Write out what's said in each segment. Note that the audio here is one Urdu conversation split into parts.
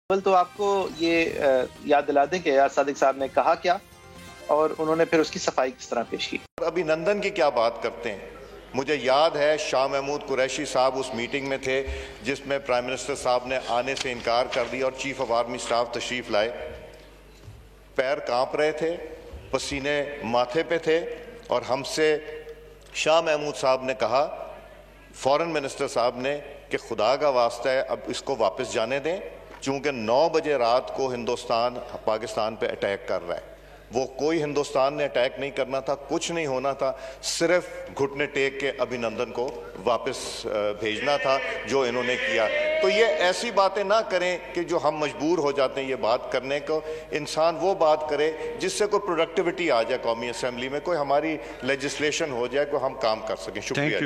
اول تو آپ کو یہ یاد دلا دیں کہ ایاز صادق صاحب نے کہا کیا اور انہوں نے پھر اس کی صفائی کس طرح پیش کی. ابھی نندن کی کیا بات کرتے ہیں. مجھے یاد ہے شاہ محمود قریشی صاحب اس میٹنگ میں تھے جس میں پرائم منسٹر صاحب نے آنے سے انکار کر دیا اور چیف آف آرمی سٹاف تشریف لائے. پیر کانپ رہے تھے, پسینے ماتھے پہ تھے, اور ہم سے شاہ محمود صاحب نے کہا, فورن منسٹر صاحب نے, کہ خدا کا واسطہ ہے اب اس کو واپس جانے دیں, چونکہ 9 بجے رات کو ہندوستان پاکستان پہ اٹیک کر رہا ہے. وہ کوئی ہندوستان نے اٹیک نہیں کرنا تھا, کچھ نہیں ہونا تھا, صرف گھٹنے ٹیک کے ابھی نندن کو واپس بھیجنا تھا جو انہوں نے کیا. تو یہ ایسی باتیں نہ کریں کہ جو ہم مجبور ہو جاتے ہیں یہ بات کرنے کو. انسان وہ بات کرے جس سے کوئی پروڈکٹیوٹی آ جائے قومی اسمبلی میں, کوئی ہماری لیجسلیشن ہو جائے, کوئی ہم کام کر سکیں. شکریہ.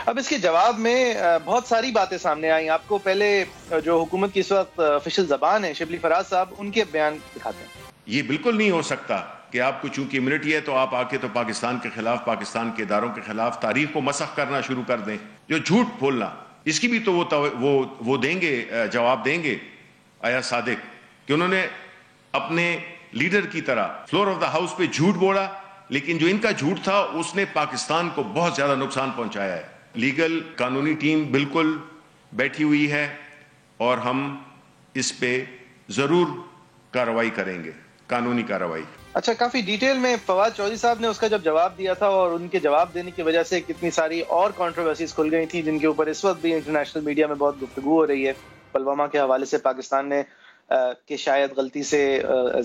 اب اس کے جواب میں بہت ساری باتیں سامنے آئیں. آپ کو پہلے جو حکومت کی اس وقت آفیشیل زبان ہے شبلی فراز صاحب, ان کے بیان دکھاتے ہیں. یہ بالکل نہیں ہو سکتا کہ آپ کو چونکہ امیونٹی ہے تو آپ آ کے تو پاکستان کے خلاف, پاکستان کے اداروں کے خلاف تاریخ کو مسخ کرنا شروع کر دیں. جو جھوٹ بولنا, اس کی بھی تو وہ دیں گے, جواب دیں گے ایاز صادق, کہ انہوں نے اپنے لیڈر کی طرح فلور آف دا ہاؤس پہ جھوٹ بولا, لیکن جو ان کا جھوٹ تھا اس نے پاکستان کو بہت زیادہ نقصان پہنچایا ہے. لیگل قانونی ٹیم بالکل بیٹھی ہوئی ہے اور ہم اس پہ ضرور کارروائی کریں گے, قانونی کارروائی. اچھا, کافی ڈیٹیل میں فواد چودھری صاحب نے اس کا جب جواب دیا تھا, اور ان کے جواب دینے کی وجہ سے کتنی ساری اور کنٹروورسیز کھل گئی تھیں جن کے اوپر اس وقت بھی انٹرنیشنل میڈیا میں بہت گفتگو ہو رہی ہے. پلوامہ کے حوالے سے پاکستان نے کہ شاید غلطی سے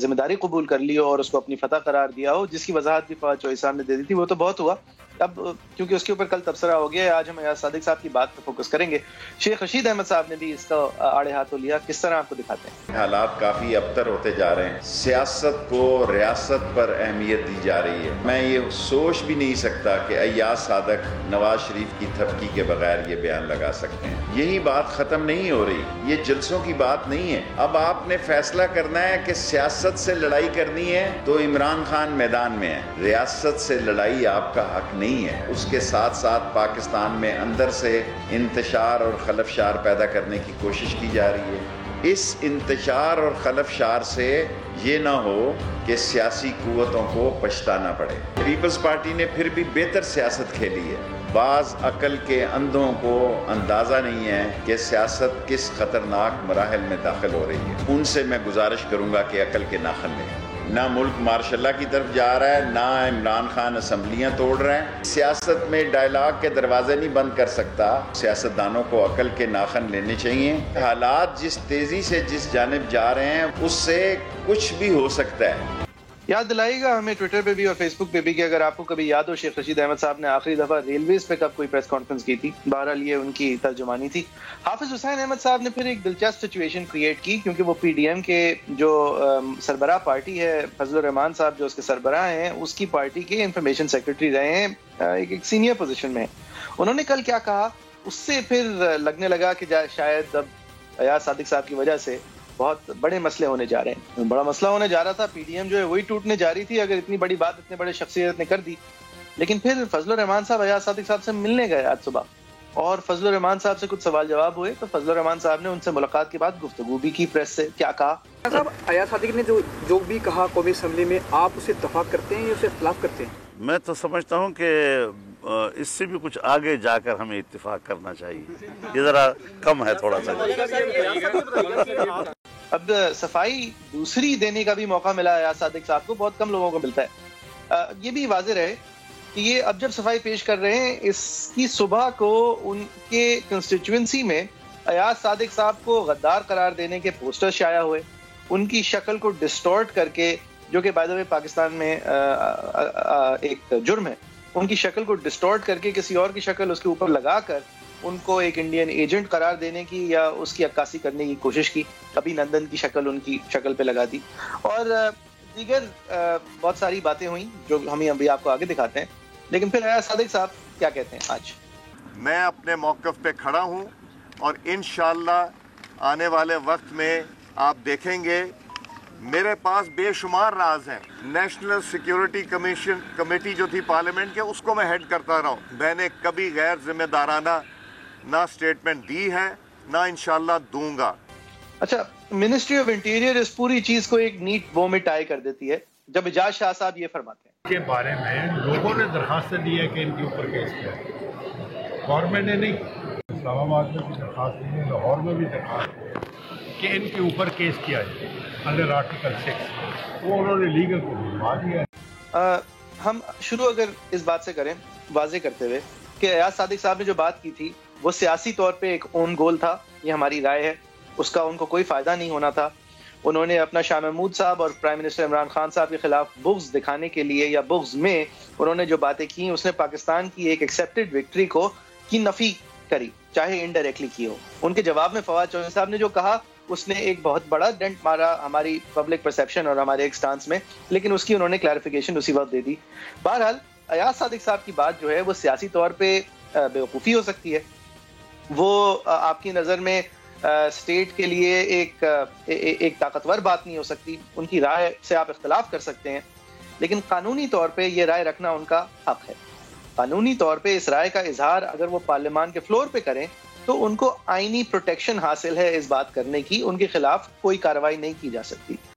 ذمہ داری قبول کر لی ہو اور اس کو اپنی فتح قرار دیا ہو, جس کی وضاحت بھی فواد چودھری صاحب نے دے دی تھی. وہ تو بہت ہوا. اب کیونکہ اس کے اوپر کل تبصرہ ہو گیا ہے, آج ہم ایاز صادق صاحب کی بات پر فوکس کریں گے. شیخ رشید احمد صاحب نے بھی اس کا آڑے ہاتھوں لیا, کس طرح آپ کو دکھاتے ہیں؟ حالات کافی ابتر ہوتے جا رہے ہیں, سیاست کو ریاست پر اہمیت دی جا رہی ہے. میں یہ سوچ بھی نہیں سکتا کہ ایاز صادق نواز شریف کی تھپکی کے بغیر یہ بیان لگا سکتے ہیں. یہی بات ختم نہیں ہو رہی, یہ جلسوں کی بات نہیں ہے. اب آپ نے فیصلہ کرنا ہے کہ سیاست سے لڑائی کرنی ہے تو عمران خان میدان میں ہے, ریاست سے لڑائی آپ کا حق نہیں ہے. اس کے ساتھ ساتھ پاکستان میں اندر سے انتشار اور خلفشار پیدا کرنے کی کوشش کی جا رہی ہے. اس انتشار اور خلفشار سے یہ نہ ہو کہ سیاسی قوتوں کو پچھتانا پڑے. پیپلز پارٹی نے پھر بھی بہتر سیاست کھیلی ہے. بعض عقل کے اندھوں کو اندازہ نہیں ہے کہ سیاست کس خطرناک مراحل میں داخل ہو رہی ہے. ان سے میں گزارش کروں گا کہ عقل کے ناخن لیں. نہ ملک مارشاء اللہ کی طرف جا رہا ہے, نہ عمران خان اسمبلیاں توڑ رہے ہیں. سیاست میں ڈائلاگ کے دروازے نہیں بند کر سکتا. سیاستدانوں کو عقل کے ناخن لینے چاہیے. حالات جس تیزی سے جس جانب جا رہے ہیں اس سے کچھ بھی ہو سکتا ہے. یاد دلائیے گا ہمیں ٹویٹر پہ بھی اور فیس بک پہ بھی کہ اگر آپ کو کبھی یاد ہو شیخ رشید احمد صاحب نے آخری دفعہ ریلویز پہ کب کوئی پریس کانفرنس کی تھی. بہرحال یہ ان کی ترجمانی تھی. حافظ حسین احمد صاحب نے پھر ایک دلچسپ سچویشن کریٹ کی, کیونکہ وہ پی ڈی ایم کے جو سربراہ پارٹی ہے, فضل الرحمان صاحب جو اس کے سربراہ ہیں, اس کی پارٹی کے انفارمیشن سیکرٹری رہے ہیں, ایک سینئر پوزیشن میں. انہوں نے کل کیا کہا, اس سے پھر لگنے لگا کہ شاید اب ایاز صادق صاحب کی وجہ سے بہت بڑے مسئلے ہونے جا رہے ہیں. بڑا مسئلہ ہونے جا رہا تھا, پی ڈی ایم جو ہے وہی ٹوٹنے جا رہی تھی اگر اتنی بڑی بات اتنے بڑے شخصیت نے کر دی. لیکن پھر فضل الرحمان صاحب ایاز صادق صاحب سے ملنے گئے آج صبح, اور فضل الرحمان صاحب سے کچھ سوال جواب ہوئے. تو فضل الرحمان صاحب نے ان سے ملاقات کے بعد گفتگو بھی کی پریس سے. کیا کہا صاحب؟ ایاز صادق نے جو بھی کہا قومی اسمبلی میں, آپ اسے اتفاق کرتے ہیں یا اسے اختلاف کرتے ہیں؟ میں تو سمجھتا ہوں کہ اس سے بھی کچھ آگے جا کر ہمیں اتفاق کرنا چاہیے. یہ ذرا کم ہے تھوڑا سا. اب صفائی دوسری دینے کا بھی موقع ملا ایاز صادق صاحب کو, بہت کم لوگوں کو ملتا ہے. یہ بھی واضح رہے کہ یہ اب جب صفائی پیش کر رہے ہیں, اس کی صبح کو ان کے کنسٹیچوئنسی میں ایاز صادق صاحب کو غدار قرار دینے کے پوسٹر شائع ہوئے, ان کی شکل کو ڈسٹورٹ کر کے, جو کہ بائی دا وے پاکستان میں ایک جرم ہے, ان کی شکل کو ڈسٹورٹ کر کے کسی اور کی شکل اس کے اوپر لگا کر ان کو ایک انڈین ایجنٹ قرار دینے کی یا اس کی عکاسی کرنے کی کوشش کی. ابھی نندن کی شکل ان کی شکل پہ لگا دی, اور دیگر بہت ساری باتیں ہوئیں جو ہمیں ابھی آپ کو آگے دکھاتے ہیں. لیکن پھر ایاز صادق صاحب کیا کہتے ہیں آج؟ میں اپنے موقف پہ کھڑا ہوں, اور انشاءاللہ آنے والے وقت میں آپ دیکھیں گے میرے پاس بے شمار راز ہیں. نیشنل سیکیورٹی کمیٹی جو تھی پارلیمنٹ کے, اس کو میں ہیڈ کرتا رہا ہوں. میں نے کبھی غیر ذمہ دارانہ نہ سٹیٹمنٹ دی ہے, نہ انشاءاللہ دوں گا. اچھا، منسٹری آف انٹیریئر اس پوری چیز کو ایک نیٹ وہ میں ٹائی کر دیتی ہے جب اعجاز شاہ صاحب یہ فرماتے ہیں کے بارے میں لوگوں نے درخواستیں دی ہے کہ ان کے اوپر کیس کیا ہے، گورنمنٹ نے نہیں. اسلام آباد میں بھی درخواست دی ہے، لاہور میں بھی درخواست دی ہے کہ ان کے اوپر کیس کیا جائے انڈر آرٹیکل 6. وہ انہوں نے لیگل کو بھجوا دیا ہے. ہم شروع اگر اس بات سے کریں واضح کرتے ہوئے کہ ایاز صادق صاحب نے جو بات کی تھی وہ سیاسی طور پہ ایک اون گول تھا، یہ ہماری رائے ہے، اس کا ان کو کوئی فائدہ نہیں ہونا تھا. انہوں نے اپنا شاہ محمود صاحب اور پرائم منسٹر عمران خان صاحب کے خلاف بغض دکھانے کے لیے یا بغض میں انہوں نے جو باتیں کی اس نے پاکستان کی ایک ایکسیپٹڈ وکٹری کو کی نفی کری، چاہے انڈائریکٹلی کی ہو. ان کے جواب میں فواد چودھری صاحب نے جو کہا اس نے ایک بہت بڑا ڈنٹ مارا ہماری پبلک پرسیپشن اور ہمارے ایک سٹانس میں، لیکن اس کی انہوں نے کلیریفیکیشن اسی وقت دے دی. بہرحال ایاز صادق صاحب کی بات جو ہے وہ سیاسی طور پہ بیوقوفی ہو سکتی ہے، وہ آپ کی نظر میں اسٹیٹ کے لیے ایک طاقتور بات نہیں ہو سکتی، ان کی رائے سے آپ اختلاف کر سکتے ہیں، لیکن قانونی طور پہ یہ رائے رکھنا ان کا حق ہے. قانونی طور پہ اس رائے کا اظہار اگر وہ پارلیمان کے فلور پہ کریں تو ان کو آئینی پروٹیکشن حاصل ہے اس بات کرنے کی، ان کے خلاف کوئی کارروائی نہیں کی جا سکتی.